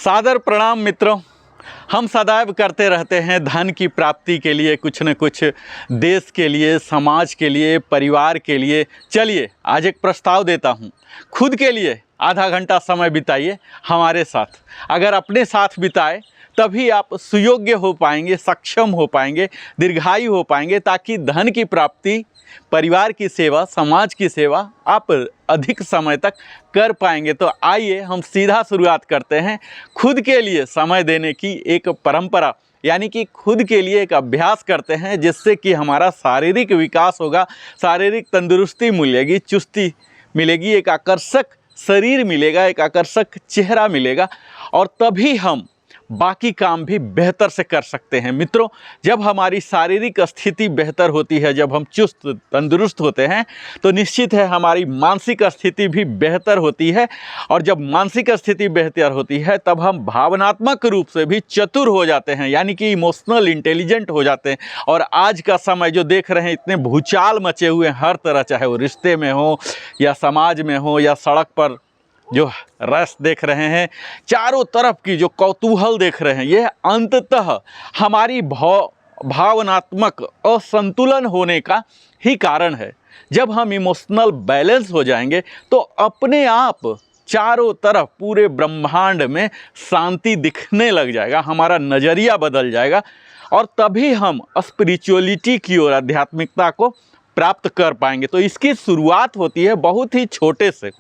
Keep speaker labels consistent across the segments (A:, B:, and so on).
A: सादर प्रणाम मित्रों। हम सदैव करते रहते हैं धन की प्राप्ति के लिए कुछ न कुछ, देश के लिए, समाज के लिए, परिवार के लिए। चलिए आज एक प्रस्ताव देता हूँ, खुद के लिए आधा घंटा समय बिताइए हमारे साथ। अगर अपने साथ बिताए तभी आप सुयोग्य हो पाएंगे, सक्षम हो पाएंगे, दीर्घायु हो पाएंगे, ताकि धन की प्राप्ति, परिवार की सेवा, समाज की सेवा आप अधिक समय तक कर पाएंगे। तो आइए हम सीधा शुरुआत करते हैं खुद के लिए समय देने की एक परंपरा, यानी कि खुद के लिए एक अभ्यास करते हैं, जिससे कि हमारा शारीरिक विकास होगा, शारीरिक तंदुरुस्ती मिलेगी, चुस्ती मिलेगी, एक आकर्षक शरीर मिलेगा, एक आकर्षक चेहरा मिलेगा, और तभी हम बाकी काम भी बेहतर से कर सकते हैं। मित्रों, जब हमारी शारीरिक स्थिति बेहतर होती है, जब हम चुस्त तंदुरुस्त होते हैं, तो निश्चित है हमारी मानसिक स्थिति भी बेहतर होती है। और जब मानसिक स्थिति बेहतर होती है तब हम भावनात्मक रूप से भी चतुर हो जाते हैं, यानी कि इमोशनल इंटेलिजेंट हो जाते हैं। और आज का समय जो देख रहे हैं, इतने भूचाल मचे हुए हैं हर तरह, चाहे वो रिश्ते में हो या समाज में हो या सड़क पर जो रस देख रहे हैं, चारों तरफ की जो कौतूहल देख रहे हैं, यह अंततः हमारी भावनात्मक असंतुलन होने का ही कारण है। जब हम इमोशनल बैलेंस हो जाएंगे तो अपने आप चारों तरफ पूरे ब्रह्मांड में शांति दिखने लग जाएगा, हमारा नज़रिया बदल जाएगा, और तभी हम स्पिरिचुअलिटी की ओर, आध्यात्मिकता को प्राप्त कर पाएंगे। तो इसकी शुरुआत होती है बहुत ही छोटे से,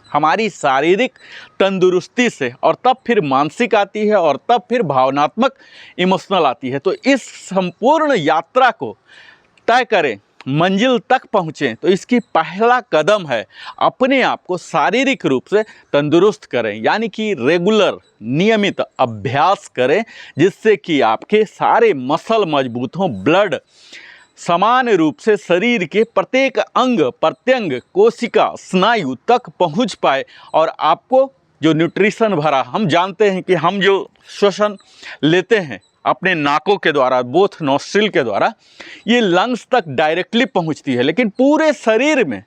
A: हमारी शारीरिक तंदुरुस्ती से, और तब फिर मानसिक आती है, और तब फिर भावनात्मक इमोशनल आती है। तो इस संपूर्ण यात्रा को तय करें, मंजिल तक पहुँचें, तो इसकी पहला कदम है अपने आप को शारीरिक रूप से तंदुरुस्त करें, यानी कि रेगुलर नियमित अभ्यास करें, जिससे कि आपके सारे मसल मजबूत हों, ब्लड समान रूप से शरीर के प्रत्येक अंग प्रत्यंग, कोशिका, स्नायु तक पहुंच पाए, और आपको जो न्यूट्रिशन भरा, हम जानते हैं कि हम जो श्वसन लेते हैं अपने नाकों के द्वारा, बोथ नोस्ट्रिल के द्वारा, ये लंग्स तक डायरेक्टली पहुंचती है, लेकिन पूरे शरीर में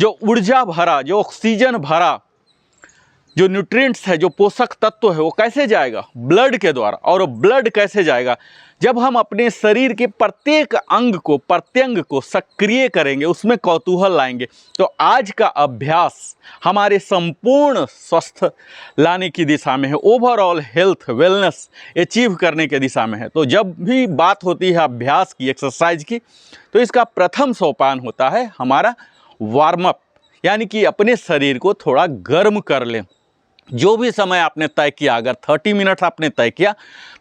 A: जो ऊर्जा भरा, जो ऑक्सीजन भरा, जो न्यूट्रिएंट्स है, जो पोषक तत्व है, वो कैसे जाएगा? ब्लड के द्वारा। और ब्लड कैसे जाएगा? जब हम अपने शरीर के प्रत्येक अंग को, प्रत्यंग को सक्रिय करेंगे, उसमें कौतूहल लाएंगे। तो आज का अभ्यास हमारे संपूर्ण स्वस्थ लाने की दिशा में है, ओवरऑल हेल्थ वेलनेस अचीव करने के दिशा में है। तो जब भी बात होती है अभ्यास की, एक्सरसाइज की, तो इसका प्रथम सोपान होता है हमारा वार्म अप, यानी कि अपने शरीर को थोड़ा गर्म कर लें। जो भी समय आपने तय किया, अगर 30 मिनट्स आपने तय किया,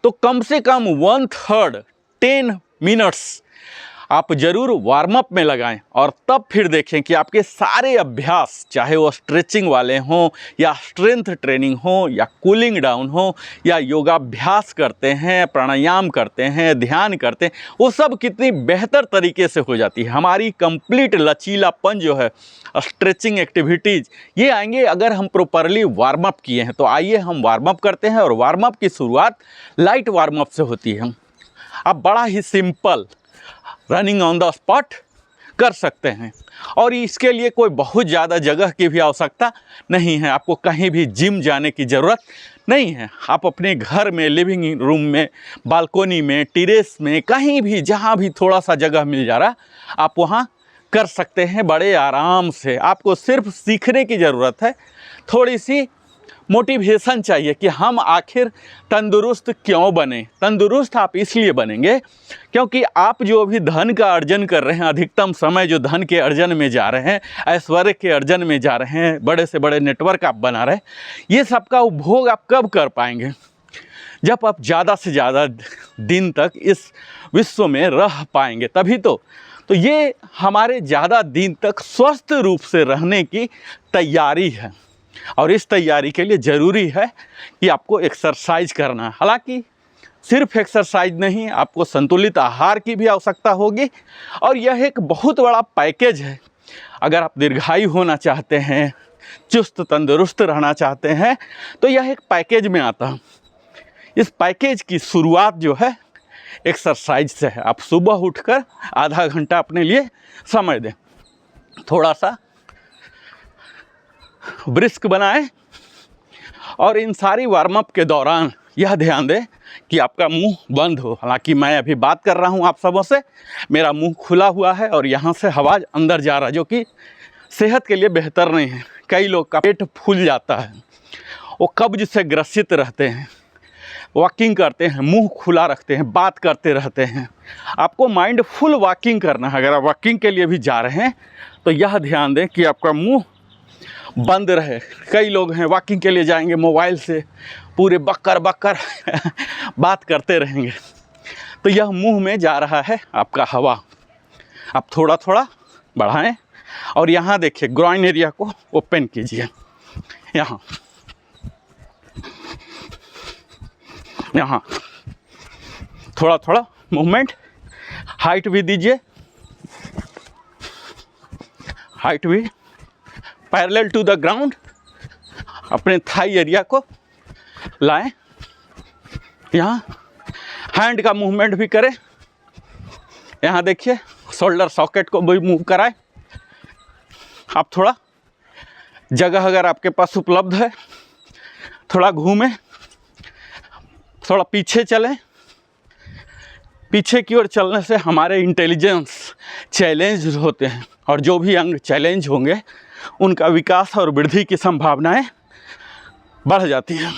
A: तो कम से कम 1/3 10 मिनट्स आप जरूर वार्म अप में लगाएं, और तब फिर देखें कि आपके सारे अभ्यास, चाहे वो स्ट्रेचिंग वाले हों या स्ट्रेंथ ट्रेनिंग हो या कूलिंग डाउन हो या योगाभ्यास करते हैं, प्राणायाम करते हैं, ध्यान करते हैं, वो सब कितनी बेहतर तरीके से हो जाती है। हमारी कंप्लीट लचीलापन जो है, स्ट्रेचिंग एक्टिविटीज़, ये आएंगे अगर हम प्रॉपरली वार्म अप किए हैं। तो आइए हम वार्म अप करते हैं, और वार्म अप की शुरुआत लाइट वार्म अप से होती है। अब बड़ा ही simple running on the spot कर सकते हैं, और इसके लिए कोई बहुत ज़्यादा जगह की भी आवश्यकता नहीं है, आपको कहीं भी जिम जाने की ज़रूरत नहीं है। आप अपने घर में, लिविंग रूम में, बालकोनी में, टेरेस में, कहीं भी जहाँ भी थोड़ा सा जगह मिल जा रहा, आप वहाँ कर सकते हैं बड़े आराम से। आपको सिर्फ सीखने की ज़रूरत है, थोड़ी सी मोटिवेशन चाहिए कि हम आखिर तंदुरुस्त क्यों बने। तंदुरुस्त आप इसलिए बनेंगे क्योंकि आप जो भी धन का अर्जन कर रहे हैं, अधिकतम समय जो धन के अर्जन में जा रहे हैं, ऐश्वर्य के अर्जन में जा रहे हैं, बड़े से बड़े नेटवर्क आप बना रहे हैं, ये सब का उपभोग आप कब कर पाएंगे? जब आप ज़्यादा से ज़्यादा दिन तक इस विश्व में रह पाएंगे, तभी तो ये हमारे ज़्यादा दिन तक स्वस्थ रूप से रहने की तैयारी है, और इस तैयारी के लिए ज़रूरी है कि आपको एक्सरसाइज करना है। हालांकि सिर्फ एक्सरसाइज नहीं, आपको संतुलित आहार की भी आवश्यकता होगी, और यह एक बहुत बड़ा पैकेज है। अगर आप दीर्घायु होना चाहते हैं, चुस्त तंदुरुस्त रहना चाहते हैं, तो यह एक पैकेज में आता है। इस पैकेज की शुरुआत जो है एक्सरसाइज से है। आप सुबह उठकर आधा घंटा अपने लिए समय दें, थोड़ा सा ब्रिस्क बनाएं, और इन सारी वार्म अप के दौरान यह ध्यान दें कि आपका मुंह बंद हो। हालांकि मैं अभी बात कर रहा हूं आप सबों से, मेरा मुंह खुला हुआ है और यहाँ से हवा अंदर जा रहा है, जो कि सेहत के लिए बेहतर नहीं है। कई लोग का पेट फूल जाता है, वो कब्ज से ग्रसित रहते हैं, वॉकिंग करते हैं, मुंह खुला रखते हैं, बात करते रहते हैं। आपको माइंडफुल वॉकिंग करना है। अगर आप वॉकिंग के लिए भी जा रहे हैं तो यह ध्यान दें कि आपका मुंह बंद रहे। कई लोग हैं वॉकिंग के लिए जाएंगे, मोबाइल से पूरे बक्कर बक्कर बात करते रहेंगे, तो यह मुंह में जा रहा है आपका हवा। आप थोड़ा थोड़ा बढ़ाएं और यहाँ देखिए ग्रॉइन एरिया को ओपन कीजिए। यहाँ थोड़ा थोड़ा मूवमेंट, हाइट भी दीजिए, हाइट भी पैरेलल टू द ग्राउंड। अपने थाई एरिया को लाएं, यहाँ हैंड का मूवमेंट भी करें। यहाँ देखिए शोल्डर सॉकेट को भी मूव कराएं। आप थोड़ा जगह अगर आपके पास उपलब्ध है थोड़ा घूमें, थोड़ा पीछे चलें। पीछे की ओर चलने से हमारे इंटेलिजेंस चैलेंज होते हैं और जो भी अंग चैलेंज होंगे उनका विकास और वृद्धि की संभावनाएं बढ़ जाती हैं।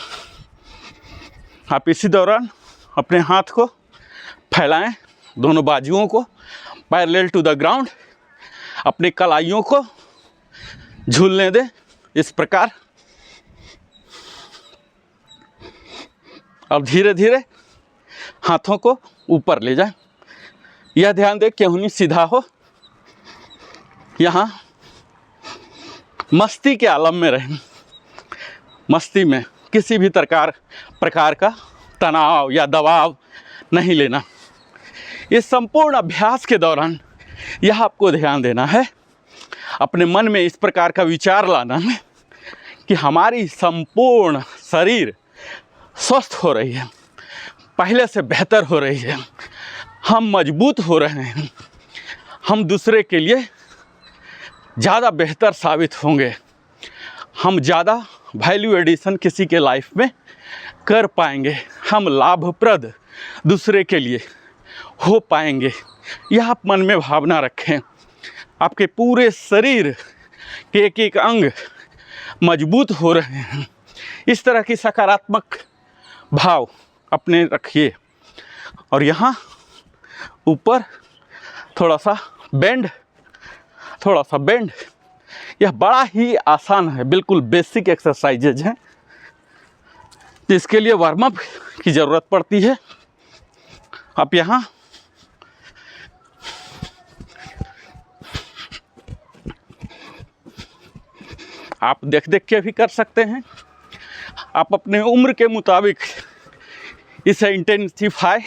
A: आप इसी दौरान अपने हाथ को फैलाएं, दोनों बाजुओं को पैरेलल टू द ग्राउंड, अपनी कलाइयों को झूलने दें इस प्रकार, और धीरे धीरे हाथों को ऊपर ले जाएं। यह ध्यान दें कि उंगली सीधा हो। यहाँ मस्ती के आलम में रहें। मस्ती में किसी भी प्रकार का तनाव या दबाव नहीं लेना। इस संपूर्ण अभ्यास के दौरान यह आपको ध्यान देना है, अपने मन में इस प्रकार का विचार लाना है कि हमारी संपूर्ण शरीर स्वस्थ हो रही है, पहले से बेहतर हो रही है, हम मजबूत हो रहे हैं, हम दूसरे के लिए ज़्यादा बेहतर साबित होंगे, हम ज़्यादा वैल्यू एडिशन किसी के लाइफ में कर पाएंगे, हम लाभप्रद दूसरे के लिए हो पाएंगे। यह आप मन में भावना रखें। आपके पूरे शरीर के एक एक अंग मजबूत हो रहे हैं। इस तरह की सकारात्मक भाव अपने रखिए। और यहाँ ऊपर थोड़ा सा बेंड, यह बड़ा ही आसान है, बिल्कुल बेसिक एक्सरसाइजेज हैं जिसके लिए वार्म अप की ज़रूरत पड़ती है। आप यहाँ आप देख के भी कर सकते हैं। आप अपने उम्र के मुताबिक इसे इंटेंसिफाई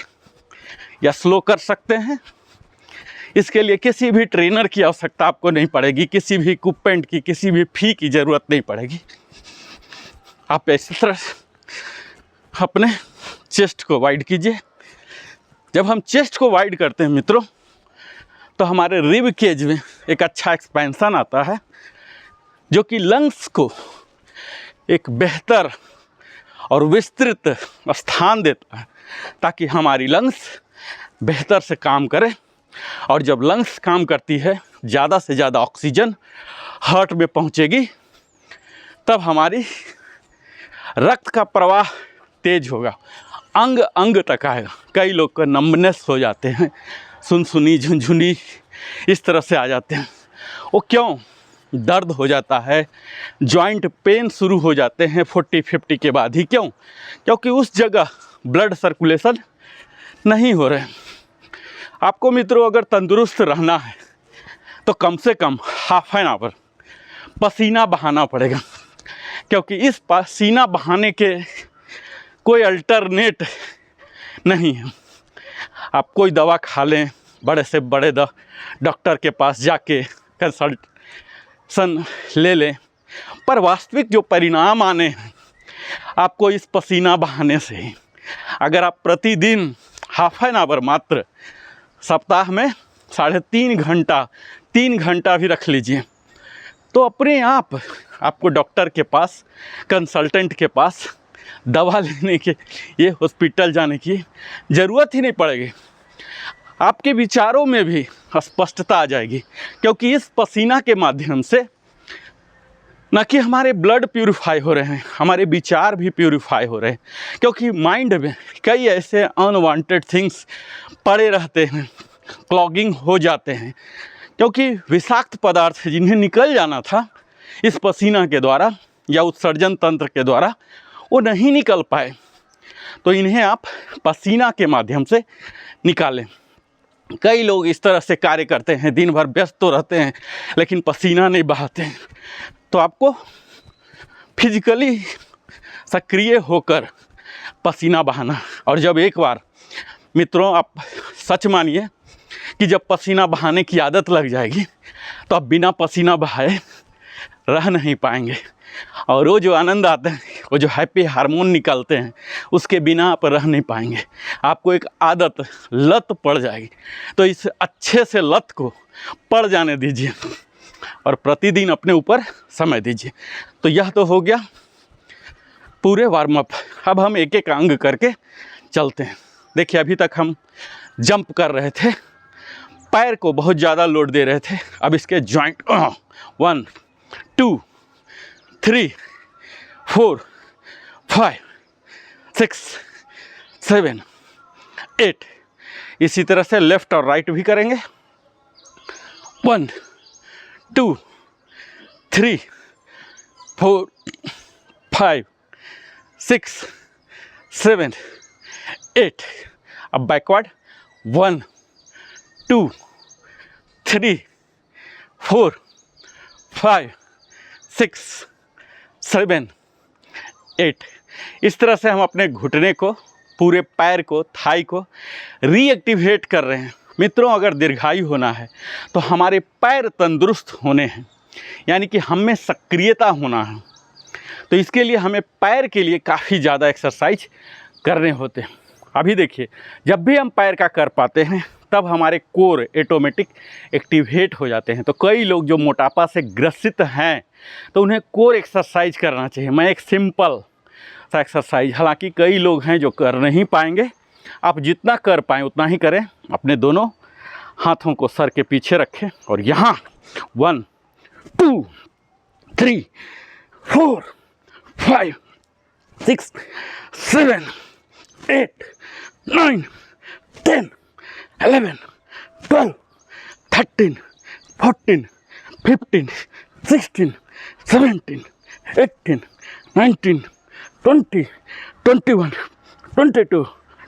A: या स्लो कर सकते हैं। इसके लिए किसी भी ट्रेनर की आवश्यकता आपको नहीं पड़ेगी, किसी भी इक्विपमेंट की, किसी भी फी की ज़रूरत नहीं पड़ेगी। आप इसी तरह अपने चेस्ट को वाइड कीजिए। जब हम चेस्ट को वाइड करते हैं मित्रों, तो हमारे रिब केज में एक अच्छा एक्सपेंशन आता है, जो कि लंग्स को एक बेहतर और विस्तृत स्थान देता है, ताकि हमारी लंग्स बेहतर से काम करें। और जब लंग्स काम करती है, ज़्यादा से ज़्यादा ऑक्सीजन हार्ट में पहुंचेगी, तब हमारी रक्त का प्रवाह तेज होगा, अंग अंग तक आएगा। कई लोग को नम्बनेस हो जाते हैं, सुनसुनी झुनझुनी इस तरह से आ जाते हैं। वो क्यों? दर्द हो जाता है, जॉइंट पेन शुरू हो जाते हैं 40-50 के बाद ही। क्यों? क्योंकि उस जगह ब्लड सर्कुलेशन नहीं हो रहे। आपको मित्रों अगर तंदुरुस्त रहना है तो कम से कम हाफ एन आवर पसीना बहाना पड़ेगा, क्योंकि इस पसीना बहाने के कोई अल्टरनेट नहीं है। आप कोई दवा खा लें, बड़े से बड़े डॉक्टर के पास जाके कंसल्टेशन ले लें, पर वास्तविक जो परिणाम आने हैं आपको इस पसीना बहाने से ही। अगर आप प्रतिदिन हाफ एन आवर मात्र, सप्ताह में 3.5 घंटा, 3 घंटा भी रख लीजिए, तो अपने आप आपको डॉक्टर के पास, कंसल्टेंट के पास दवा लेने के, ये हॉस्पिटल जाने की ज़रूरत ही नहीं पड़ेगी। आपके विचारों में भी स्पष्टता आ जाएगी, क्योंकि इस पसीना के माध्यम से न कि हमारे ब्लड प्यूरिफाई हो रहे हैं, हमारे विचार भी प्यूरिफाई हो रहे हैं। क्योंकि माइंड में कई ऐसे अनवांटेड थिंग्स पड़े रहते हैं, क्लॉगिंग हो जाते हैं, क्योंकि विषाक्त पदार्थ जिन्हें निकल जाना था इस पसीना के द्वारा या उत्सर्जन तंत्र के द्वारा, वो नहीं निकल पाए। तो इन्हें आप पसीना के माध्यम से निकालें। कई लोग इस तरह से कार्य करते हैं, दिन भर व्यस्त तो रहते हैं लेकिन पसीना नहीं बहाते हैं। तो आपको फिजिकली सक्रिय होकर पसीना बहाना। और जब एक बार मित्रों, आप सच मानिए कि जब पसीना बहाने की आदत लग जाएगी तो आप बिना पसीना बहाए रह नहीं पाएंगे। और वो जो आनंद आता है, वो जो हैप्पी हार्मोन निकलते हैं, उसके बिना आप रह नहीं पाएंगे। आपको एक आदत, लत पड़ जाएगी। तो इस अच्छे से लत को पड़ जाने दीजिए और प्रतिदिन अपने ऊपर समय दीजिए। तो यह तो हो गया पूरे वार्म अप। अब हम एक एक अंग करके चलते हैं। देखिए, अभी तक हम जंप कर रहे थे, पैर को बहुत ज़्यादा लोड दे रहे थे। अब इसके जॉइंट 1 2 3 4 5 6 7 8। इसी तरह से लेफ्ट और राइट भी करेंगे। 1 2 3 4 5 6 7 8। अब बैकवर्ड 1 2 3 4 5 6 7 8। इस तरह से हम अपने घुटने को, पूरे पैर को, थाई को रीएक्टिवेट कर रहे हैं। मित्रों, अगर दीर्घायु होना है तो हमारे पैर तंदुरुस्त होने हैं, यानी कि हम में सक्रियता होना है। तो इसके लिए हमें पैर के लिए काफ़ी ज़्यादा एक्सरसाइज करने होते हैं। अभी देखिए, जब भी हम पैर का कर पाते हैं तब हमारे कोर ऑटोमेटिक एक्टिवेट हो जाते हैं। तो कई लोग जो मोटापा से ग्रसित हैं तो उन्हें कोर एक्सरसाइज करना चाहिए। मैं एक सिंपल सा एक्सरसाइज, हालांकि कई लोग हैं जो कर नहीं पाएंगे, आप जितना कर पाएँ उतना ही करें। अपने दोनों हाथों को सर के पीछे रखें और यहाँ 1 2 3 4 5 6 7 8 9 10 11 12 13 14 15 16 17 18 19 20 21 22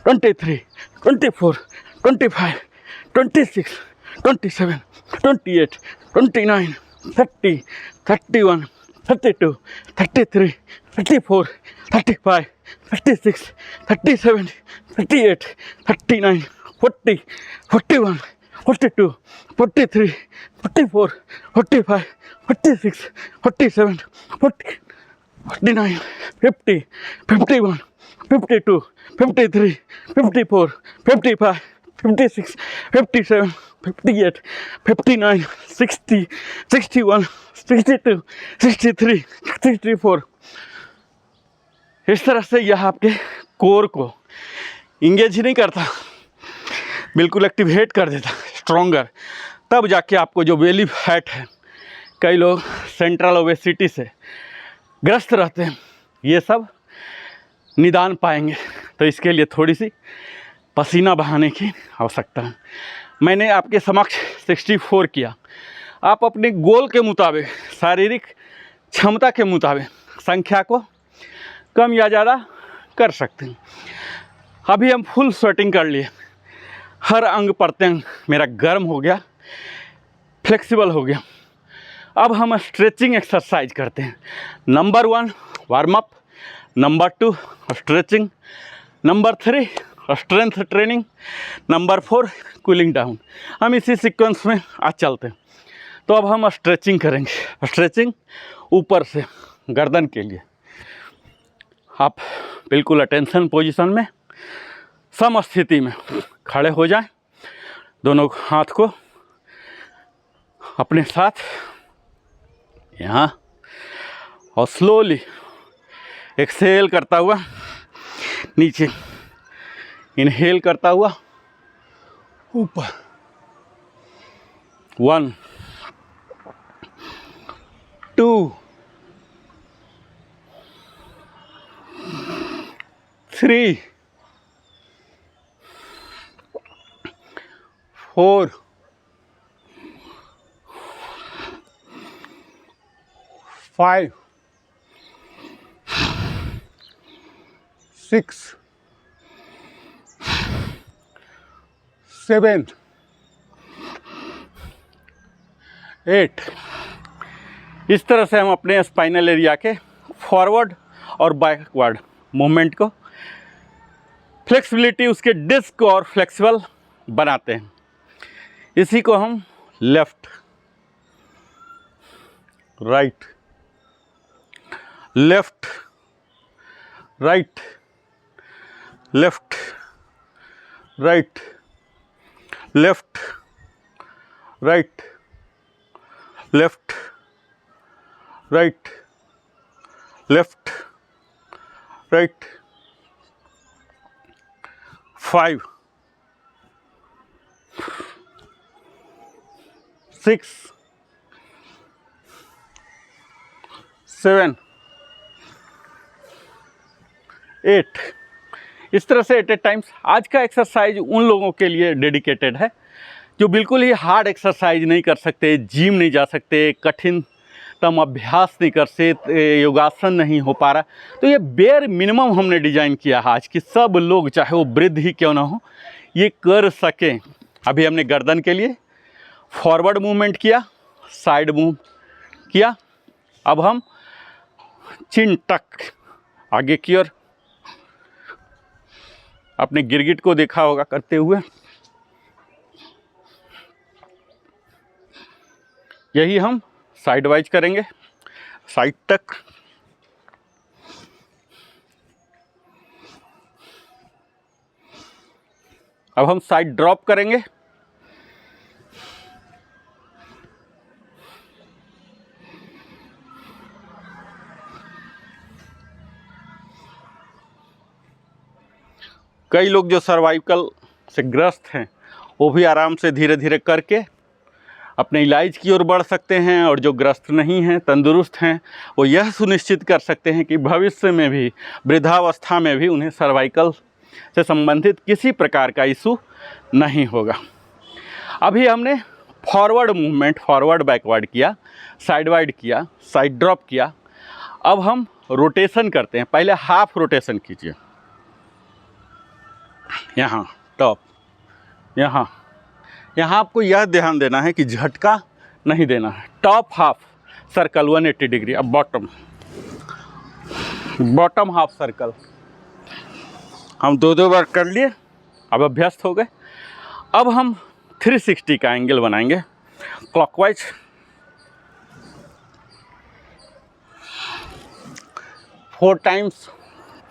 A: 23 24 25 26 27 28 29 30 31 32 33 34 35 36 37 38 39 40 41 42 43 44 45 46 47 40 49 50 51 52 53 54 55 56 57 58 59 60 61 62 63 64। इस तरह से यह आपके कोर को इंगेज ही नहीं करता, बिल्कुल एक्टिवेट कर देता, स्ट्रॉन्गर। तब जाके आपको जो बेली फैट है, कई लोग सेंट्रल ओबेसिटी से ग्रस्त रहते हैं, ये सब निदान पाएंगे। तो इसके लिए थोड़ी सी पसीना बहाने की आवश्यकता है। मैंने आपके समक्ष 64 किया। आप अपने गोल के मुताबिक, शारीरिक क्षमता के मुताबिक संख्या को कम या ज़्यादा कर सकते हैं। अभी हम फुल स्वेटिंग कर लिए, हर अंग प्रत्यंग मेरा गर्म हो गया, फ्लेक्सिबल हो गया। अब हम स्ट्रेचिंग एक्सरसाइज करते हैं। Number 1 warm up, number 2 stretching, number 3 strength training, number 4 cooling down. हम इसी सीक्वेंस में आज चलते हैं। तो अब हम स्ट्रेचिंग करेंगे। स्ट्रेचिंग ऊपर से गर्दन के लिए। आप बिल्कुल अटेंशन पोजीशन में, सम स्थिति में खड़े हो जाएं, दोनों हाथ को अपने साथ यहाँ, और स्लोली एक्सहेल करता हुआ नीचे, इनहेल करता हुआ ऊपर। 1 2 3 4 5 6 7 8। इस तरह से हम अपने स्पाइनल एरिया के फॉरवर्ड और बैकवर्ड मूवमेंट को, फ्लेक्सिबिलिटी उसके डिस्क और फ्लेक्सिबल बनाते हैं। इसी को हम left right, left right, left right, left right, left right, left right, 5 6 7 8। इस तरह से एट ए टाइम्स। आज का एक्सरसाइज उन लोगों के लिए डेडिकेटेड है जो बिल्कुल ही हार्ड एक्सरसाइज नहीं कर सकते, जिम नहीं जा सकते, कठिनतम अभ्यास नहीं कर सकते, योगासन नहीं हो पा रहा। तो ये बेयर मिनिमम हमने डिज़ाइन किया है आज कि सब लोग, चाहे वो वृद्ध ही क्यों ना हो, ये कर सकें। अभी हमने गर्दन के लिए फॉरवर्ड मूवमेंट किया, साइड मूव किया। अब हम चिन टक आगे की ओर, अपने गिरगिट को देखा होगा करते हुए। यही हम साइड वाइज करेंगे, साइड तक। अब हम साइड ड्रॉप करेंगे। कई लोग जो सर्वाइकल से ग्रस्त हैं वो भी आराम से धीरे धीरे करके अपने इलाज की ओर बढ़ सकते हैं, और जो ग्रस्त नहीं हैं, तंदुरुस्त हैं, वो यह सुनिश्चित कर सकते हैं कि भविष्य में भी, वृद्धावस्था में भी उन्हें सर्वाइकल से संबंधित किसी प्रकार का इशू नहीं होगा। अभी हमने फॉरवर्ड मूवमेंट, फॉरवर्ड बैकवर्ड किया, साइड वाइड किया, साइड ड्रॉप किया। अब हम रोटेशन करते हैं। पहले हाफ रोटेशन कीजिए, यहाँ टॉप, यहाँ आपको यह ध्यान देना है कि झटका नहीं देना है। Top half circle 180 degree. अब बॉटम हाफ सर्कल हम दो बार कर लिए, अब अभ्यस्त हो गए। अब हम 360 का एंगल बनाएंगे clockwise. Four times,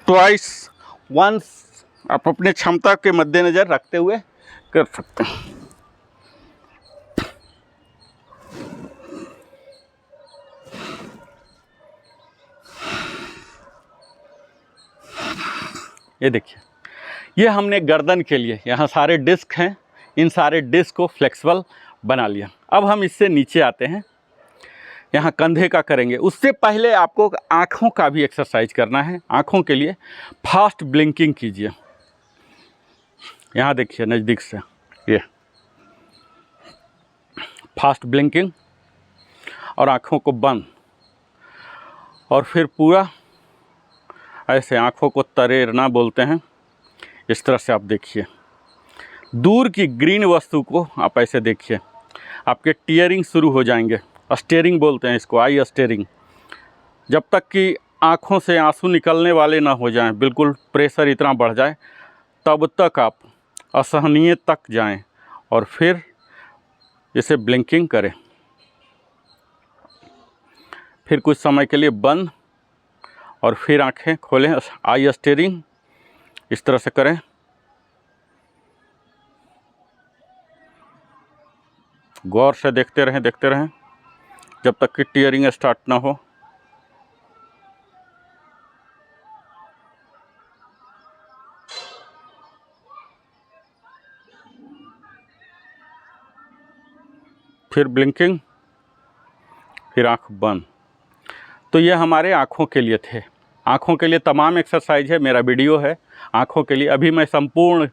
A: twice, once. आप अपने क्षमता के मद्देनज़र रखते हुए कर सकते हैं। ये देखिए, ये हमने गर्दन के लिए, यहाँ सारे डिस्क हैं, इन सारे डिस्क को फ्लेक्सिबल बना लिया। अब हम इससे नीचे आते हैं, यहाँ कंधे का करेंगे। उससे पहले आपको आँखों का भी एक्सरसाइज करना है। आँखों के लिए फास्ट ब्लिंकिंग कीजिए। यहाँ देखिए नज़दीक से, ये फास्ट ब्लिंकिंग, और आँखों को बंद, और फिर पूरा ऐसे आँखों को तरेरना बोलते हैं। इस तरह से आप देखिए, दूर की ग्रीन वस्तु को आप ऐसे देखिए, आपके टीयरिंग शुरू हो जाएंगे। स्टेयरिंग बोलते हैं इसको, आई स्टेयरिंग। जब तक कि आँखों से आंसू निकलने वाले ना हो जाएं, बिल्कुल प्रेशर इतना बढ़ जाए, तब तक आप असहनीय तक जाएं, और फिर इसे ब्लिंकिंग करें। फिर कुछ समय के लिए बंद, और फिर आंखें खोलें, आई स्टेयरिंग इस तरह से करें। गौर से देखते रहें। जब तक कि टीयरिंग स्टार्ट ना हो। फिर ब्लिंकिंग, फिर आँख बंद। तो ये हमारे आँखों के लिए थे। आँखों के लिए तमाम एक्सरसाइज है, मेरा वीडियो है आँखों के लिए। अभी मैं संपूर्ण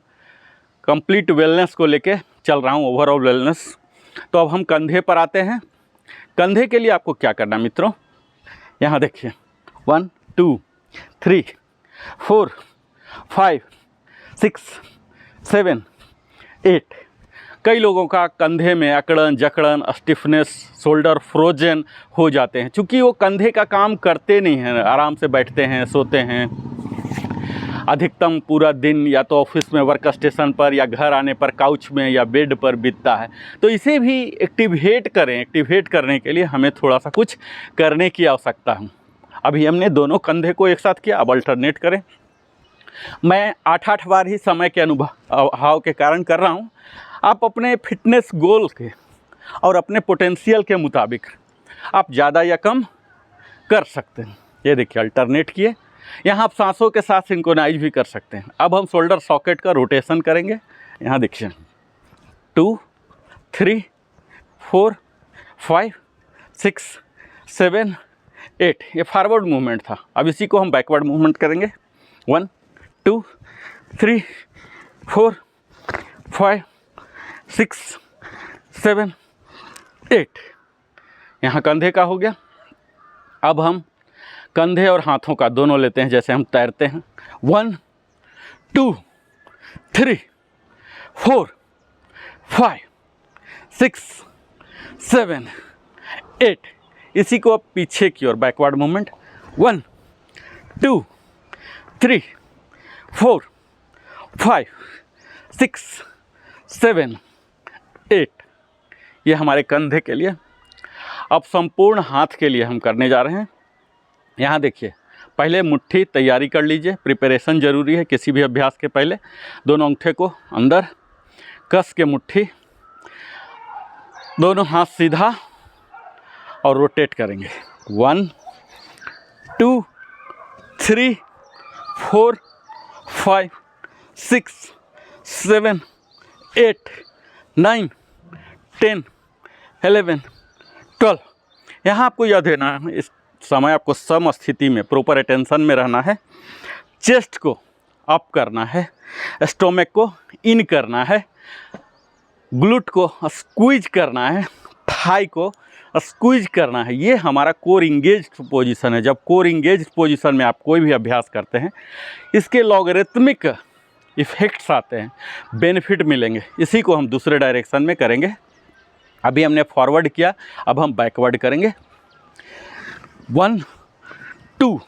A: कंप्लीट वेलनेस को लेके चल रहा हूँ, ओवरऑल वेलनेस। तो अब हम कंधे पर आते हैं। कंधे के लिए आपको क्या करना मित्रों, यहाँ देखिए 1 2 3 4 5 6 7 8। कई लोगों का कंधे में अकड़न जकड़न, स्टिफनेस, शोल्डर फ्रोजन हो जाते हैं, क्योंकि वो कंधे का काम करते नहीं हैं, आराम से बैठते हैं, सोते हैं। अधिकतम पूरा दिन या तो ऑफिस में वर्क स्टेशन पर या घर आने पर काउच में या बेड पर बीतता है। तो इसे भी एक्टिवेट करें। एक्टिवेट करने के लिए हमें थोड़ा सा कुछ करने की आवश्यकता है। अभी हमने दोनों कंधे को एक साथ किया, अब अल्टरनेट करें। मैं 8-8 बार ही समय के अभाव के कारण कर रहा हूँ। आप अपने फिटनेस गोल के और अपने पोटेंशियल के मुताबिक आप ज़्यादा या कम कर सकते हैं। ये देखिए अल्टरनेट किए। यहाँ आप सांसों के साथ सिंक्रोनाइज भी कर सकते हैं। अब हम शोल्डर सॉकेट का रोटेशन करेंगे। यहाँ देखिए 2 3 4 5 6 7 8। ये फॉरवर्ड मूवमेंट था। अब इसी को हम बैकवर्ड मूवमेंट करेंगे। 1 2 3 4 5 6 7 8। यहाँ कंधे का हो गया। अब हम कंधे और हाथों का दोनों लेते हैं, जैसे हम तैरते हैं। 1 2 3 4 5 6 7 8। इसी को अब पीछे की ओर बैकवर्ड मूवमेंट। 1 2 3 4 5 6 7 8। ये हमारे कंधे के लिए। अब संपूर्ण हाथ के लिए हम करने जा रहे हैं। यहाँ देखिए, पहले मुट्ठी तैयारी कर लीजिए। प्रिपरेशन ज़रूरी है किसी भी अभ्यास के पहले। दोनों अंगूठे को अंदर कस के मुट्ठी, दोनों हाथ सीधा और रोटेट करेंगे। 1 2 3 4 5 6 7 8 9 10 11 12। यहाँ आपको यह देना है, इस समय आपको सम स्थिति में प्रॉपर अटेंशन में रहना है। चेस्ट को अप करना है, स्टोमक को इन करना है, ग्लूट को स्क्वीज करना है, थाई को स्क्वीज करना है। ये हमारा कोर इंगेज्ड पोजीशन है। जब कोर इंगेज्ड पोजीशन में आप कोई भी अभ्यास करते हैं, इसके लॉगरिथमिक इफ़ेक्ट्स आते हैं, बेनिफिट मिलेंगे। इसी को हम दूसरे डायरेक्शन में करेंगे। अभी हमने फॉरवर्ड किया, अब हम बैकवर्ड करेंगे। 1 2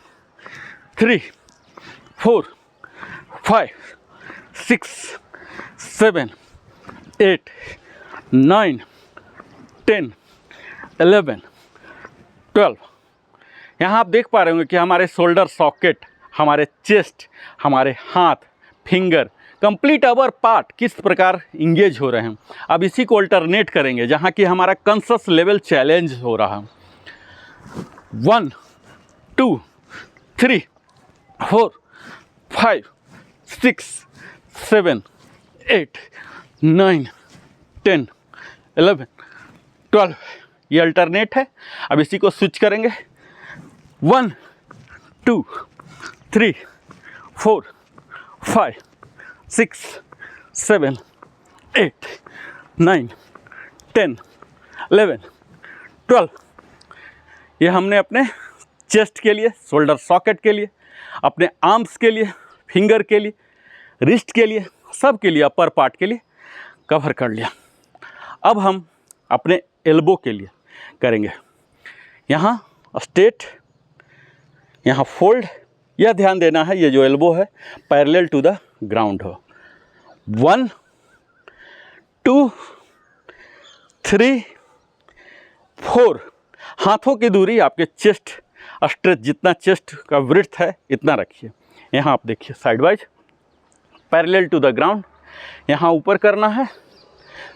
A: 3 4 5 6 7 8 9 10 11 12। यहाँ आप देख पा रहे होंगे कि हमारे शोल्डर सॉकेट, हमारे चेस्ट, हमारे हाथ, फिंगर, कंप्लीट अवर पार्ट किस प्रकार इंगेज हो रहे हैं। अब इसी को अल्टरनेट करेंगे, जहाँ कि हमारा कॉन्शस लेवल चैलेंज हो रहा है। 1 2 3 4 5 6 7 8 9 10 11 12। ये अल्टरनेट है। अब इसी को स्विच करेंगे। 1 2 3 4 5 6 7 8 9 10 11 12। ये हमने अपने चेस्ट के लिए, शोल्डर सॉकेट के लिए, अपने आर्म्स के लिए, फिंगर के लिए, रिस्ट के लिए, सब के लिए, अपर पार्ट के लिए कवर कर लिया। अब हम अपने एल्बो के लिए करेंगे। यहाँ स्ट्रेट, यहाँ फोल्ड। यह ध्यान देना है, ये जो एल्बो है पैरेलल टू द ग्राउंड हो। 1 2 3 4। हाथों की दूरी आपके चेस्ट स्ट्रेच, जितना चेस्ट का विड्थ है इतना रखिए। यहाँ आप देखिए side wise parallel to the ground. यहाँ ऊपर करना है,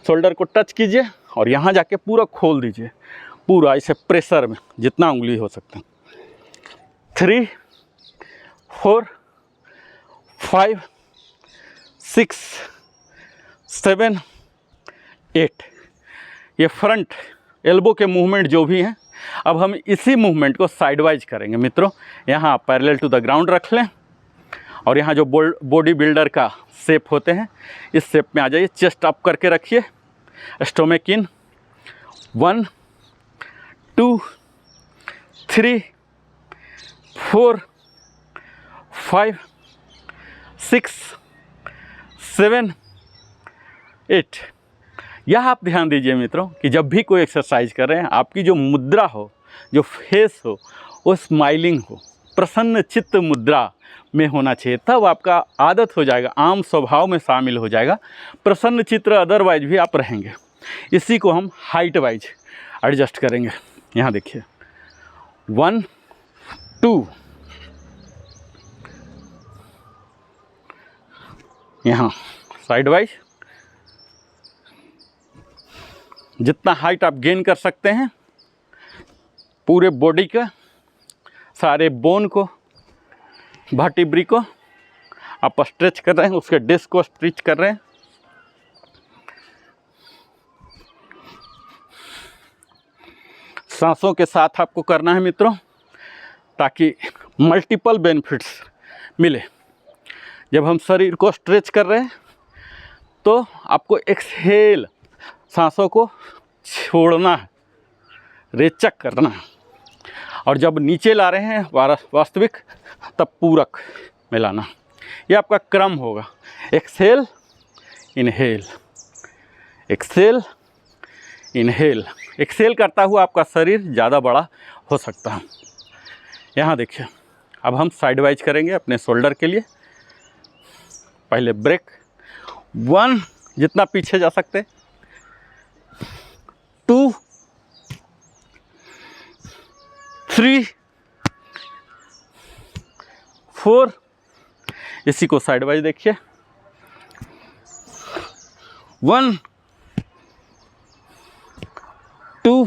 A: शोल्डर को टच कीजिए और यहाँ जाके पूरा खोल दीजिए, पूरा इसे प्रेशर में जितना उंगली हो सकता है। 3 4 5 6 7 8। ये फ्रंट एल्बो के मूवमेंट जो भी हैं, अब हम इसी मूवमेंट को साइड वाइज करेंगे मित्रों। यहाँ पैरेलल टू द ग्राउंड रख लें और यहाँ जो बॉडी बिल्डर का शेप होते हैं इस शेप में आ जाइए। चेस्ट अप करके रखिए, स्टोमक इन। 1 2 3 4 5 6 7 8। यह आप ध्यान दीजिए मित्रों कि जब भी कोई एक्सरसाइज कर रहे हैं आपकी जो मुद्रा हो, जो फेस हो, वो स्माइलिंग हो, प्रसन्न चित्त मुद्रा में होना चाहिए। तब आपका आदत हो जाएगा, आम स्वभाव में शामिल हो जाएगा, प्रसन्न चित्र अदरवाइज भी आप रहेंगे। इसी को हम हाइट वाइज एडजस्ट करेंगे। यहाँ देखिए 1 2, यहाँ साइड वाइज जितना हाइट आप गेन कर सकते हैं, पूरे बॉडी का, सारे बोन को, वर्टिब्रा को आप स्ट्रेच कर रहे हैं, उसके डिस्क को स्ट्रेच कर रहे हैं। सांसों के साथ आपको करना है मित्रों, ताकि मल्टीपल बेनिफिट्स मिले। जब हम शरीर को स्ट्रेच कर रहे हैं तो आपको एक्सहेल, सांसों को छोड़ना है, रेचक करना है। और जब नीचे ला रहे हैं वास्तविक, तब पूरक में लाना। ये आपका क्रम होगा। Exhale, inhale, exhale, inhale. Exhale करता हुआ आपका शरीर ज़्यादा बड़ा हो सकता है। यहाँ देखिए, अब हम साइड वाइज करेंगे अपने शोल्डर के लिए। पहले ब्रेक, 1, जितना पीछे जा सकते, 2 3 4, इसी को साइड वाइज देखिए। 1 2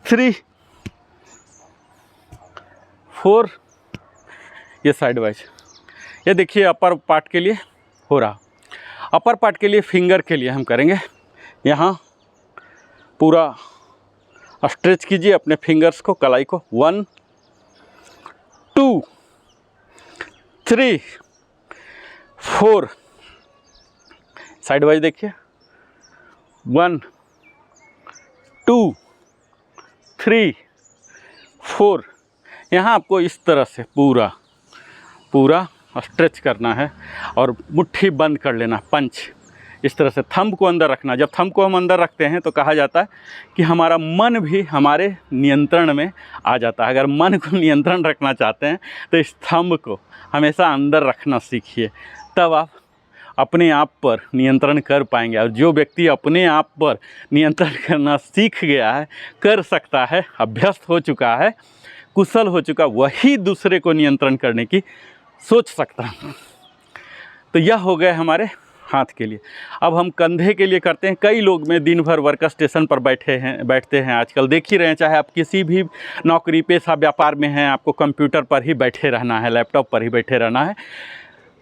A: 3 4, ये साइड वाइज। ये देखिए अपर पार्ट के लिए हो रहा। अपर पार्ट के लिए फिंगर के लिए हम करेंगे। यहाँ पूरा स्ट्रेच कीजिए अपने फिंगर्स को, कलाई को। 1 2 3 4, साइड वाइज देखिए। 1 2 3 4। यहाँ आपको इस तरह से पूरा स्ट्रेच करना है और मुट्ठी बंद कर लेना, पंच। इस तरह से थंब को अंदर रखना। जब थंब को हम अंदर रखते हैं तो कहा जाता है कि हमारा मन भी हमारे नियंत्रण में आ जाता है। अगर मन को नियंत्रण रखना चाहते हैं तो इस थंब को हमेशा अंदर रखना सीखिए, तब आप अपने आप पर नियंत्रण कर पाएंगे। और जो व्यक्ति अपने आप पर नियंत्रण करना सीख गया है, कर सकता है, अभ्यस्त हो चुका है, कुशल हो चुका, वही दूसरे को नियंत्रण करने की सोच सकता है। तो यह हो गए हमारे हाथ के लिए। अब हम कंधे के लिए करते हैं। कई लोग में दिन भर वर्क स्टेशन पर बैठते हैं आजकल, देख ही रहे हैं। चाहे आप किसी भी नौकरी पेशा व्यापार में हैं, आपको कंप्यूटर पर ही बैठे रहना है, लैपटॉप पर ही बैठे रहना है,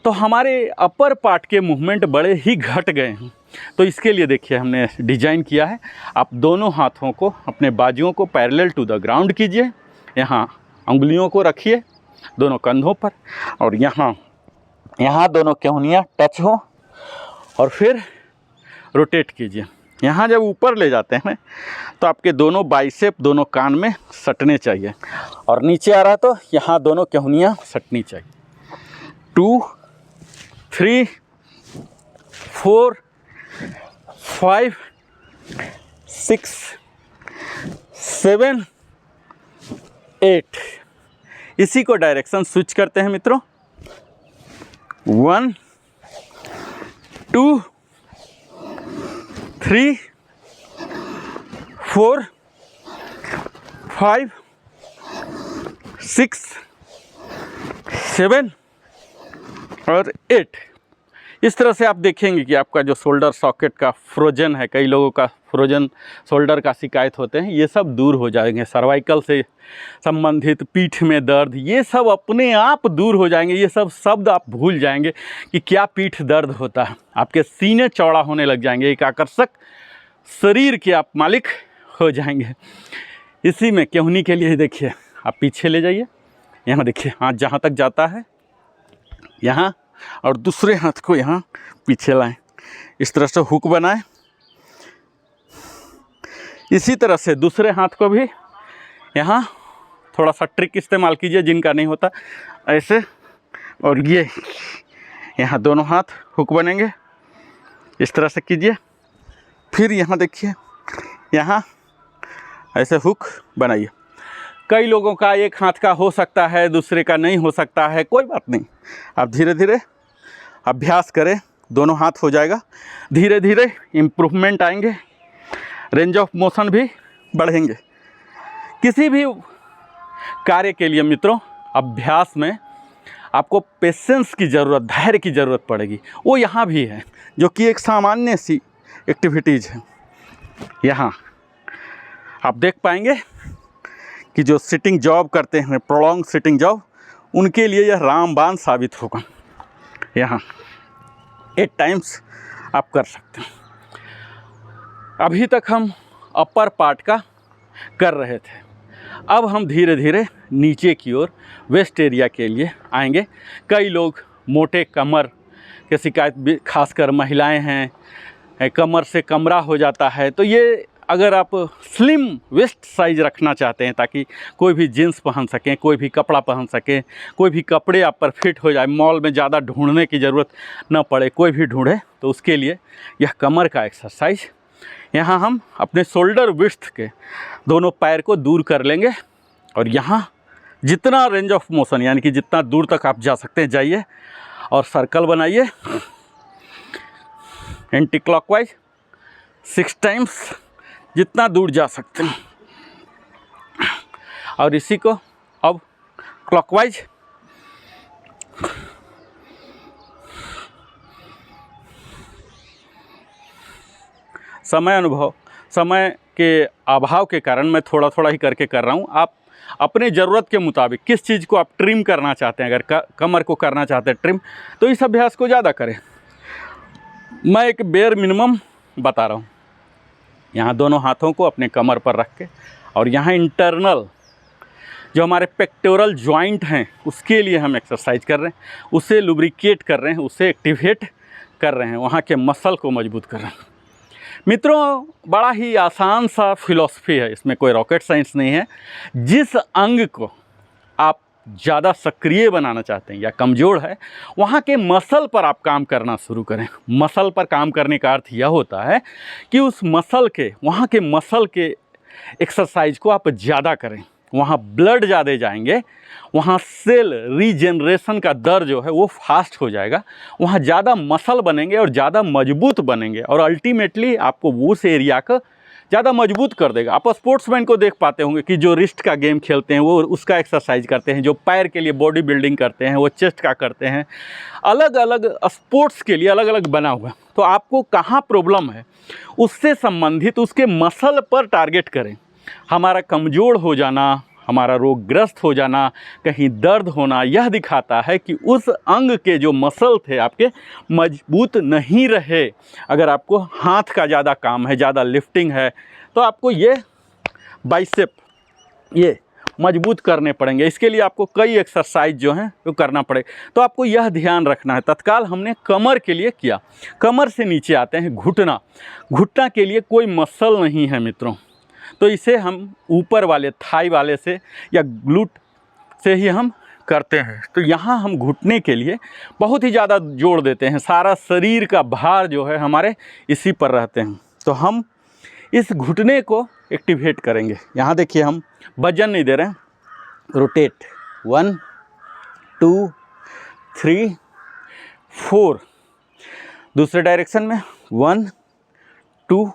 A: तो हमारे अपर पार्ट के मूवमेंट बड़े ही घट गए हैं। तो इसके लिए देखिए हमने डिजाइन किया है। आप दोनों हाथों को, अपने बाजुओं को पैरेलल टू द ग्राउंड कीजिए। यहाँ उंगलियों को रखिए दोनों कंधों पर, और यहाँ दोनों केहूनियाँ टच हो, और फिर रोटेट कीजिए। यहाँ जब ऊपर ले जाते हैं तो आपके दोनों बाइसेप दोनों कान में सटने चाहिए, और नीचे आ रहा तो यहाँ दोनों केहूनियाँ सटनी चाहिए। 2 3 4 5 6 7 8। इसी को डायरेक्शन स्विच करते हैं मित्रों। 1 2 3 4 5 6 7 और 8। इस तरह से आप देखेंगे कि आपका जो शोल्डर सॉकेट का फ्रोजन है, कई लोगों का फ्रोजन शोल्डर का शिकायत होते हैं, ये सब दूर हो जाएंगे। सर्वाइकल से संबंधित पीठ में दर्द, ये सब अपने आप दूर हो जाएंगे। ये सब शब्द आप भूल जाएंगे कि क्या पीठ दर्द होता है। आपके सीने चौड़ा होने लग जाएंगे, एक आकर्षक शरीर के आप मालिक हो जाएंगे। इसी में केहूनी के लिए देखिए, आप पीछे ले जाइए, यहाँ देखिए हाथ जहाँ तक जाता है यहाँ, और दूसरे हाथ को यहाँ पीछे लाएं, इस तरह से हुक बनाएं। इसी तरह से दूसरे हाथ को भी यहाँ थोड़ा सा ट्रिक इस्तेमाल कीजिए, जिनका नहीं होता ऐसे, और ये यहाँ दोनों हाथ हुक बनेंगे, इस तरह से कीजिए। फिर यहाँ देखिए, यहाँ ऐसे हुक बनाइए। कई लोगों का एक हाथ का हो सकता है, दूसरे का नहीं हो सकता है, कोई बात नहीं, आप धीरे धीरे अभ्यास करें, दोनों हाथ हो जाएगा। धीरे धीरे इम्प्रूवमेंट आएंगे, रेंज ऑफ मोशन भी बढ़ेंगे। किसी भी कार्य के लिए मित्रों, अभ्यास में आपको पेशेंस की ज़रूरत, धैर्य की ज़रूरत पड़ेगी। वो यहाँ भी है, जो कि एक सामान्य सी एक्टिविटीज़ है। यहाँ आप देख पाएंगे कि जो सिटिंग जॉब करते हैं, प्रोलॉन्ग सिटिंग जॉब, उनके लिए यह रामबाण साबित होगा। यहाँ 8 टाइम्स आप कर सकते हैं। अभी तक हम अपर पार्ट का कर रहे थे, अब हम धीरे धीरे नीचे की ओर वेस्ट एरिया के लिए आएंगे। कई लोग मोटे कमर के शिकायत भी, खासकर महिलाएं हैं, कमर से कमरा हो जाता है। तो ये अगर आप स्लिम वेस्ट साइज रखना चाहते हैं, ताकि कोई भी जीन्स पहन सकें, कोई भी कपड़ा पहन सकें, कोई भी कपड़े आप पर फिट हो जाए, मॉल में ज़्यादा ढूंढने की ज़रूरत न पड़े, कोई भी ढूंढे, तो उसके लिए यह कमर का एक्सरसाइज। यहाँ हम अपने शोल्डर विड्थ के दोनों पैर को दूर कर लेंगे, और यहाँ जितना रेंज ऑफ मोशन, यानी कि जितना दूर तक आप जा सकते हैं जाइए, और सर्कल बनाइए एंटी क्लॉकवाइज 6 टाइम्स, जितना दूर जा सकते हैं। और इसी को अब क्लॉकवाइज, समय के अभाव के कारण मैं थोड़ा थोड़ा ही करके कर रहा हूँ। आप अपने ज़रूरत के मुताबिक किस चीज़ को आप ट्रिम करना चाहते हैं, अगर कमर को करना चाहते हैं ट्रिम, तो इस अभ्यास को ज़्यादा करें। मैं एक बेयर मिनिमम बता रहा हूँ। यहाँ दोनों हाथों को अपने कमर पर रख के, और यहाँ इंटरनल जो हमारे पेक्टोरल जॉइंट हैं, उसके लिए हम एक्सरसाइज कर रहे हैं, उसे लुब्रिकेट कर रहे हैं, उसे एक्टिवेट कर रहे हैं, वहाँ के मसल को मजबूत कर रहे हैं। मित्रों, बड़ा ही आसान सा फिलॉसफी है, इसमें कोई रॉकेट साइंस नहीं है। जिस अंग को आप ज़्यादा सक्रिय बनाना चाहते हैं या कमज़ोर है, वहाँ के मसल पर आप काम करना शुरू करें। मसल पर काम करने का अर्थ यह होता है कि उस मसल के, वहाँ के मसल के एक्सरसाइज को आप ज़्यादा करें। वहाँ ब्लड ज़्यादा जाएंगे, वहाँ सेल रीजनरेशन का दर जो है वो फास्ट हो जाएगा, वहाँ ज़्यादा मसल बनेंगे और ज़्यादा मजबूत बनेंगे, और अल्टीमेटली आपको उस एरिया को ज़्यादा मजबूत कर देगा। आप स्पोर्ट्समैन को देख पाते होंगे कि जो रिस्ट का गेम खेलते हैं वो उसका एक्सरसाइज करते हैं, जो पैर के लिए बॉडी बिल्डिंग करते हैं वो चेस्ट का करते हैं। अलग अलग स्पोर्ट्स के लिए अलग अलग बना हुआ। तो आपको कहाँ प्रॉब्लम है, उससे संबंधित उसके मसल पर टारगेट करें। हमारा कमज़ोर हो जाना, हमारा रोगग्रस्त हो जाना, कहीं दर्द होना, यह दिखाता है कि उस अंग के जो मसल थे आपके मजबूत नहीं रहे। अगर आपको हाथ का ज़्यादा काम है, ज़्यादा लिफ्टिंग है, तो आपको ये बाइसेप ये मजबूत करने पड़ेंगे। इसके लिए आपको कई एक्सरसाइज जो हैं वो करना पड़ेगा। तो आपको यह ध्यान रखना है। तत्काल हमने कमर के लिए किया। कमर से नीचे आते हैं घुटना। घुटना के लिए कोई मसल नहीं है मित्रों, तो इसे हम ऊपर वाले थाई वाले से या ग्लूट से ही हम करते हैं। तो यहाँ हम घुटने के लिए बहुत ही ज़्यादा जोड़ देते हैं, सारा शरीर का भार जो है हमारे इसी पर रहते हैं। तो हम इस घुटने को एक्टिवेट करेंगे। यहाँ देखिए, हम वजन नहीं दे रहे हैं, रोटेट 1 2 3 4, दूसरे डायरेक्शन में 1 2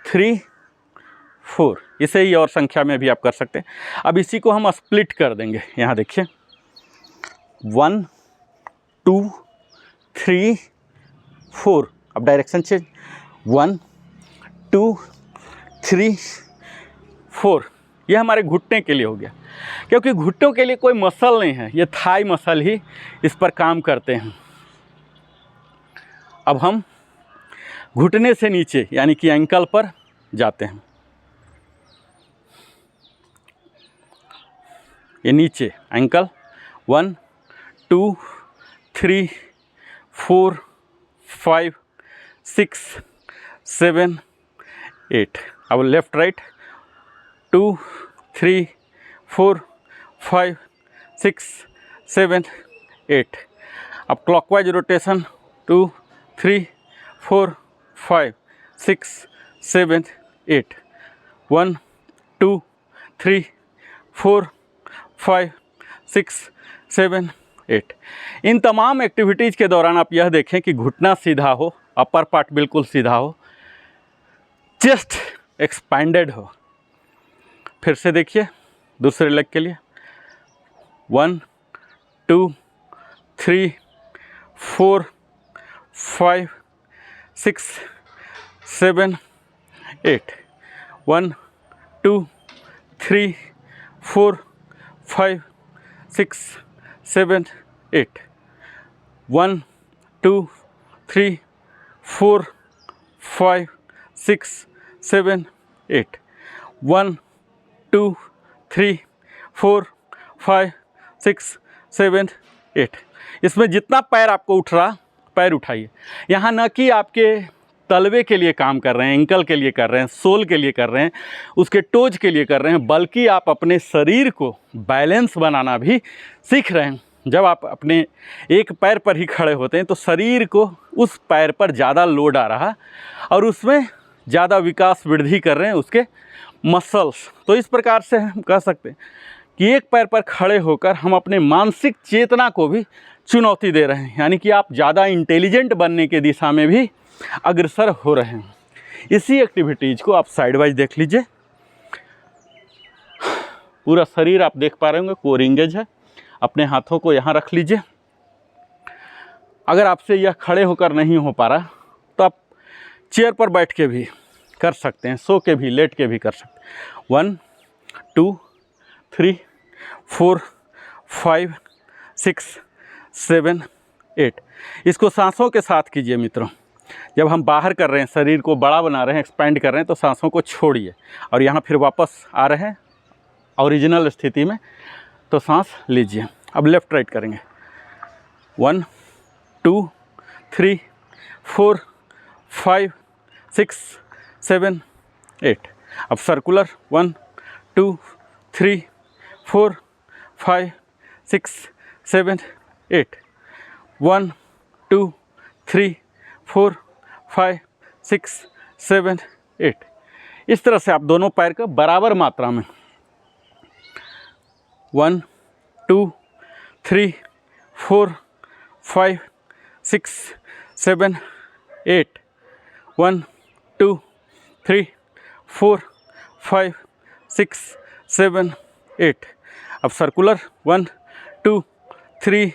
A: 3 4, इसे ही और संख्या में भी आप कर सकते हैं। अब इसी को हम स्प्लिट कर देंगे। यहाँ देखिए 1 2 3 4, अब डायरेक्शन चेंज, 1 2 3 4। ये हमारे घुटने के लिए हो गया, क्योंकि घुटनों के लिए कोई मसल नहीं है, ये थाई मसल ही इस पर काम करते हैं। अब हम घुटने से नीचे यानी कि एंकल पर जाते हैं। ये नीचे एंकल, 1 2 3 4 5 6 7 8। अब लेफ्ट राइट, 2 3 4 5 6 7 8। अब क्लॉकवाइज रोटेशन, 2 3 4 5 6 7 8, 1 2 3 4 5 6 7 8। इन तमाम एक्टिविटीज़ के दौरान आप यह देखें कि घुटना सीधा हो, अपर पार्ट बिल्कुल सीधा हो, चेस्ट एक्सपैंडेड हो। फिर से देखिए दूसरे लेग के लिए, 1 2 3 4 5 6 7 8, 1 2 3 4 5 6 7 8, 1 2 3 4 5 6 7 8, 1 2 3 4 5 6 7 8। इसमें जितना पैर आपको उठ रहा, पैर उठाइए। यहाँ न कि आपके तलवे के लिए काम कर रहे हैं, एंकल के लिए कर रहे हैं, सोल के लिए कर रहे हैं, उसके टोज के लिए कर रहे हैं, बल्कि आप अपने शरीर को बैलेंस बनाना भी सीख रहे हैं। जब आप अपने एक पैर पर ही खड़े होते हैं तो शरीर को उस पैर पर ज़्यादा लोड आ रहा और उसमें ज़्यादा विकास वृद्धि कर रहे हैं उसके मसल्स। तो इस प्रकार से हम कह सकते हैं कि एक पैर पर खड़े होकर हम अपने मानसिक चेतना को भी चुनौती दे रहे हैं, यानी कि आप ज़्यादा इंटेलिजेंट बनने की दिशा में भी अग्रसर हो रहे हैं। इसी एक्टिविटीज़ को आप साइड वाइज देख लीजिए। पूरा शरीर आप देख पा रहे होंगे, कोर इंगेज है। अपने हाथों को यहाँ रख लीजिए। अगर आपसे यह खड़े होकर नहीं हो पा रहा तो आप चेयर पर बैठ के भी कर सकते हैं, सो के भी, लेट के भी कर सकते हैं। 1 2 3 4 5 6 7 8। इसको सांसों के साथ कीजिए मित्रों। जब हम बाहर कर रहे हैं, शरीर को बड़ा बना रहे हैं, एक्सपैंड कर रहे हैं, तो सांसों को छोड़िए और यहाँ फिर वापस आ रहे हैं ओरिजिनल स्थिति में, तो सांस लीजिए। अब लेफ़्ट राइट करेंगे, 1 2 3 4 5 6 7 8। अब सर्कुलर, 1 2 3 4 5 6 7 8, 1 2 3 4 5 6 7 8। इस तरह से आप दोनों पैर को बराबर मात्रा में 1 2 3 4 5 6 7 8, 1 2 3 4 5 6 7 8। अब सर्कुलर, 1 2 3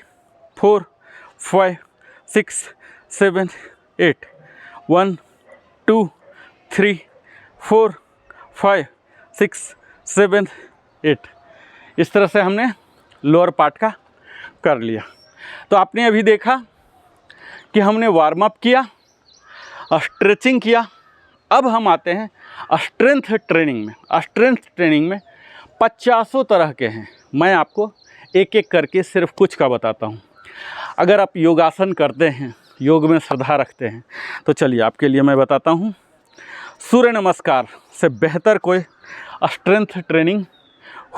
A: 4 5 6 7 8, 1 2 3 4 5 6 7 8। इस तरह से हमने लोअर पार्ट का कर लिया। तो आपने अभी देखा कि हमने वार्म अप किया, स्ट्रेचिंग किया। अब हम आते हैं स्ट्रेंथ ट्रेनिंग में। स्ट्रेंथ ट्रेनिंग में 50 तरह के हैं। मैं आपको एक एक करके सिर्फ कुछ का बताता हूँ। अगर आप योगासन करते हैं, योग में श्रद्धा रखते हैं, तो चलिए आपके लिए मैं बताता हूँ। सूर्य नमस्कार से बेहतर कोई स्ट्रेंथ ट्रेनिंग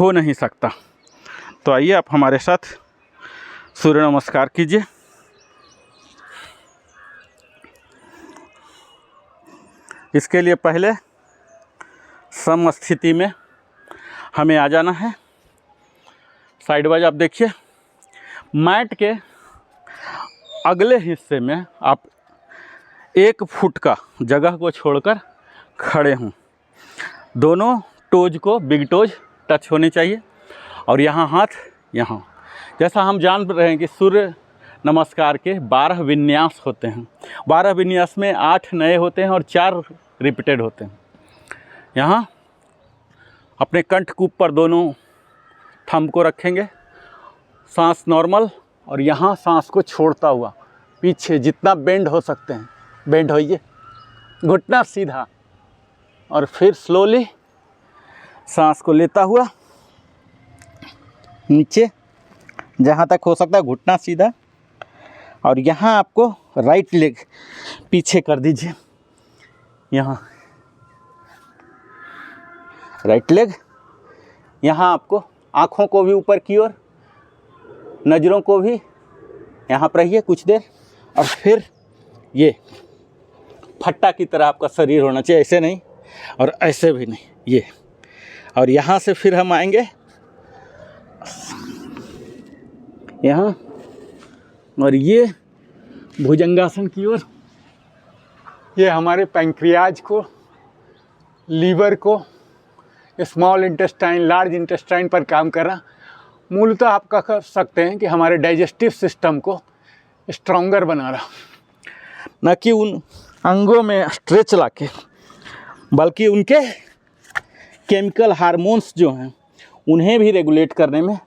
A: हो नहीं सकता। तो आइए आप हमारे साथ सूर्य नमस्कार कीजिए। इसके लिए पहले सम स्थिति में हमें आ जाना है। साइड वाइज आप देखिए, मैट के अगले हिस्से में आप 1 फुट का जगह को छोड़कर खड़े हों। दोनों टोज को, बिग टोज टच होने चाहिए और यहाँ हाथ यहाँ। जैसा हम जान रहे हैं कि सूर्य नमस्कार के 12 विन्यास होते हैं। 12 विन्यास में 8 नए होते हैं और 4 रिपीटेड होते हैं। यहाँ अपने कंठकूप पर दोनों थंब को रखेंगे, सांस नॉर्मल, और यहाँ सांस को छोड़ता हुआ पीछे जितना बेंड हो सकते हैं बेंड होइए, घुटना सीधा, और फिर स्लोली सांस को लेता हुआ नीचे जहाँ तक हो सकता है घुटना सीधा, और यहाँ आपको राइट लेग पीछे कर दीजिए, यहाँ राइट लेग, यहाँ आपको आँखों को भी ऊपर की ओर, नज़रों को भी यहाँ पर रहिए कुछ देर, और फिर ये फट्टा की तरह आपका शरीर होना चाहिए, ऐसे नहीं और ऐसे भी नहीं, ये। और यहाँ से फिर हम आएंगे यहाँ, और ये भुजंगासन की ओर। ये हमारे पैंक्रियाज को, लीवर को, स्मॉल इंटेस्टाइन, लार्ज इंटेस्टाइन पर काम कर रहा। मूलतः आप कह सकते हैं कि हमारे डाइजेस्टिव सिस्टम को स्ट्रॉन्गर बना रहा, न कि उन अंगों में स्ट्रेच लाके, बल्कि उनके केमिकल हार्मोन्स जो हैं उन्हें भी रेगुलेट करने में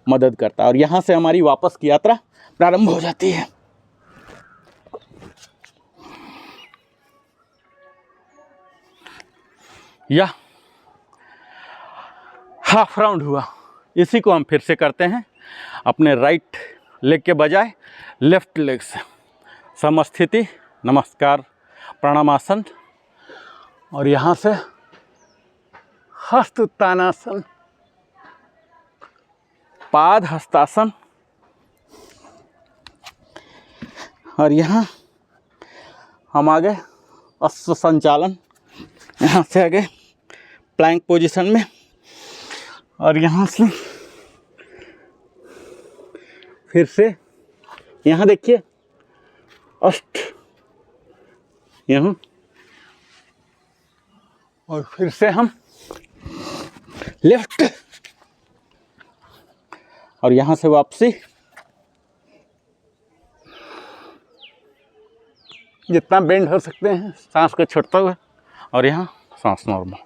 A: मदद करता है। और यहाँ से हमारी वापस की यात्रा प्रारंभ हो जाती है। यह हाफ राउंड हुआ, इसी को हम फिर से करते हैं अपने राइट लेग के बजाय लेफ्ट लेग से। समस्थिति, नमस्कार, प्राणायामासन, और यहाँ से हस्त उत्तानासन, पाद हस्तासन, और यहाँ हम आ गए अश्व संचालन, यहाँ से आ गए प्लैंक पोजीशन में, और यहाँ से फिर से यहाँ देखिए अष्ट, यहाँ, और फिर से हम लेफ्ट, और यहाँ से वापसी, जितना बेंड हो सकते हैं सांस को छोड़ता हुआ, और यहाँ सांस नॉर्मल।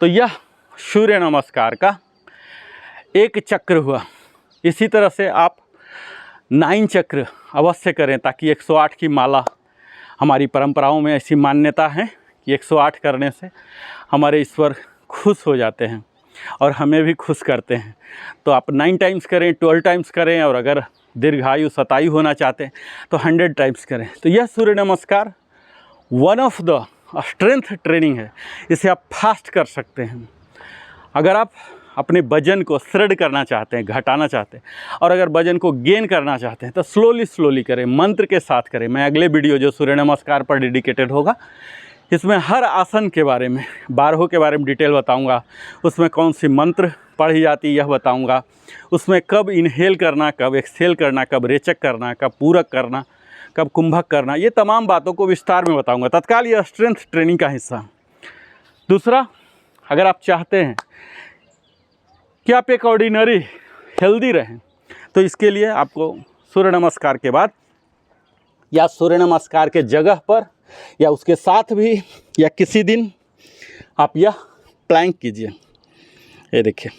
A: तो यह सूर्य नमस्कार का एक चक्र हुआ। इसी तरह से आप 9 चक्र अवश्य करें, ताकि 108 की माला, हमारी परंपराओं में ऐसी मान्यता है कि 108 करने से हमारे ईश्वर खुश हो जाते हैं और हमें भी खुश करते हैं। तो आप 9 टाइम्स करें, 12 टाइम्स करें, और अगर दीर्घायु शतायु होना चाहते हैं तो 100 टाइम्स करें। तो यह सूर्य नमस्कार one of the strength training है। इसे आप फास्ट कर सकते हैं। अगर आप अपने वजन को श्रेड करना चाहते हैं, घटाना चाहते हैं, और अगर वजन को गेन करना चाहते हैं तो स्लोली करें, मंत्र के साथ करें। मैं अगले वीडियो जो सूर्य नमस्कार पर डेडिकेटेड होगा, इसमें हर आसन के बारे में, 12 के बारे में डिटेल बताऊंगा। उसमें कौन सी मंत्र पढ़ी जाती है यह बताऊंगा। उसमें कब इनहेल करना, कब एक्सहेल करना, कब रेचक करना, कब पूरक करना, कब कुंभक करना, ये तमाम बातों को विस्तार में बताऊंगा। तत्काल यह स्ट्रेंथ ट्रेनिंग का हिस्सा। दूसरा, अगर आप चाहते हैं कि आप एक ऑर्डिनरी हेल्दी रहें, तो इसके लिए आपको सूर्य नमस्कार के बाद या सूर्य नमस्कार के जगह पर या उसके साथ भी या किसी दिन आप यह प्लैंक कीजिए। ये देखिए,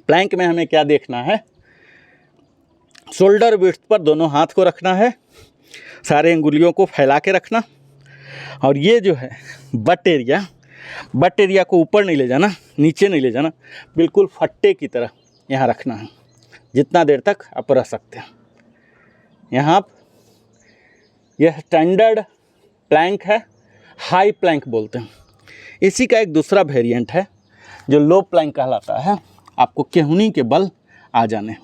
A: प्लैंक में हमें क्या देखना है, शोल्डर विड्थ पर दोनों हाथ को रखना है, सारे अंगुलियों को फैला के रखना, और ये जो है बट एरिया को ऊपर नहीं ले जाना, नीचे नहीं ले जाना, बिल्कुल फट्टे की तरह यहाँ रखना है जितना देर तक आप रह सकते हैं। यहाँ आप, यह स्टैंडर्ड प्लैंक है, हाई प्लैंक बोलते हैं। इसी का एक दूसरा वेरिएंट है जो लो प्लैंक कहलाता है। आपको केहूनी के बल आ जाने,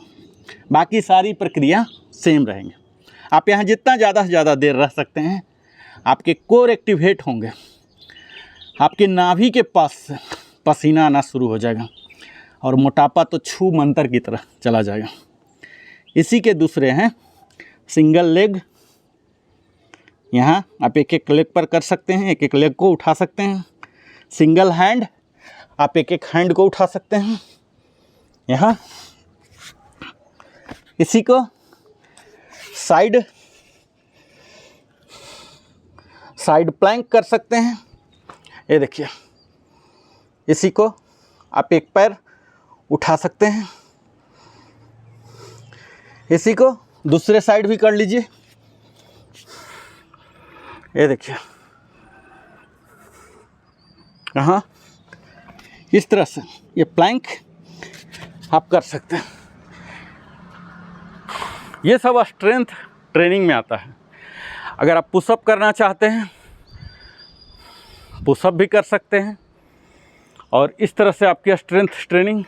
A: बाकी सारी प्रक्रिया सेम रहेंगे। आप यहाँ जितना ज़्यादा से ज़्यादा देर रह सकते हैं, आपके कोर एक्टिवेट होंगे, आपके नाभि के पास से पसीना आना शुरू हो जाएगा, और मोटापा तो छू मंतर की तरह चला जाएगा। इसी के दूसरे हैं सिंगल लेग। यहाँ आप एक एक लेग पर कर सकते हैं, एक एक लेग को उठा सकते हैं। सिंगल हैंड, आप एक एक हैंड को उठा सकते हैं। यहाँ इसी को साइड प्लैंक कर सकते हैं। ये देखिए, इसी को आप एक पैर उठा सकते हैं, इसी को दूसरे साइड भी कर लीजिए। ये देखिए, हाँ, इस तरह से ये प्लैंक आप कर सकते हैं। ये सब स्ट्रेंथ ट्रेनिंग में आता है। अगर आप पुशअप करना चाहते हैं, पुशअप भी कर सकते हैं, और इस तरह से आपकी स्ट्रेंथ ट्रेनिंग